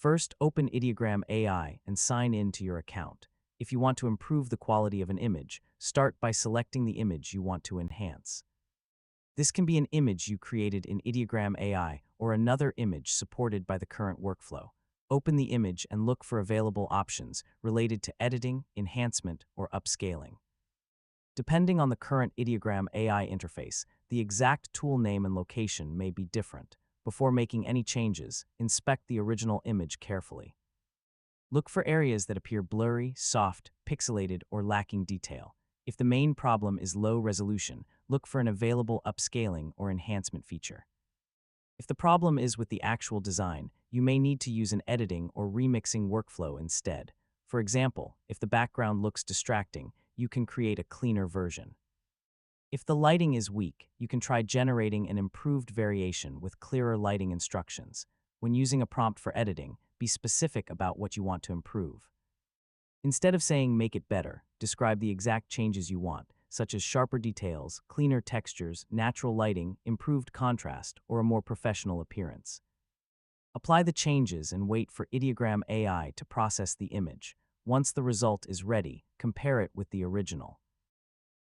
First, open Ideogram AI and sign in to your account. If you want to improve the quality of an image, start by selecting the image you want to enhance. This can be an image you created in Ideogram AI or another image supported by the current workflow. Open the image and look for available options related to editing, enhancement, or upscaling. Depending on the current Ideogram AI interface, the exact tool name and location may be different. Before making any changes, inspect the original image carefully. Look for areas that appear blurry, soft, pixelated, or lacking detail. If the main problem is low resolution, look for an available upscaling or enhancement feature. If the problem is with the actual design, you may need to use an editing or remixing workflow instead. For example, if the background looks distracting, you can create a cleaner version. If the lighting is weak, you can try generating an improved variation with clearer lighting instructions. When using a prompt for editing, be specific about what you want to improve. Instead of saying "make it better," describe the exact changes you want, such as sharper details, cleaner textures, natural lighting, improved contrast, or a more professional appearance. Apply the changes and wait for Ideogram AI to process the image. Once the result is ready, compare it with the original.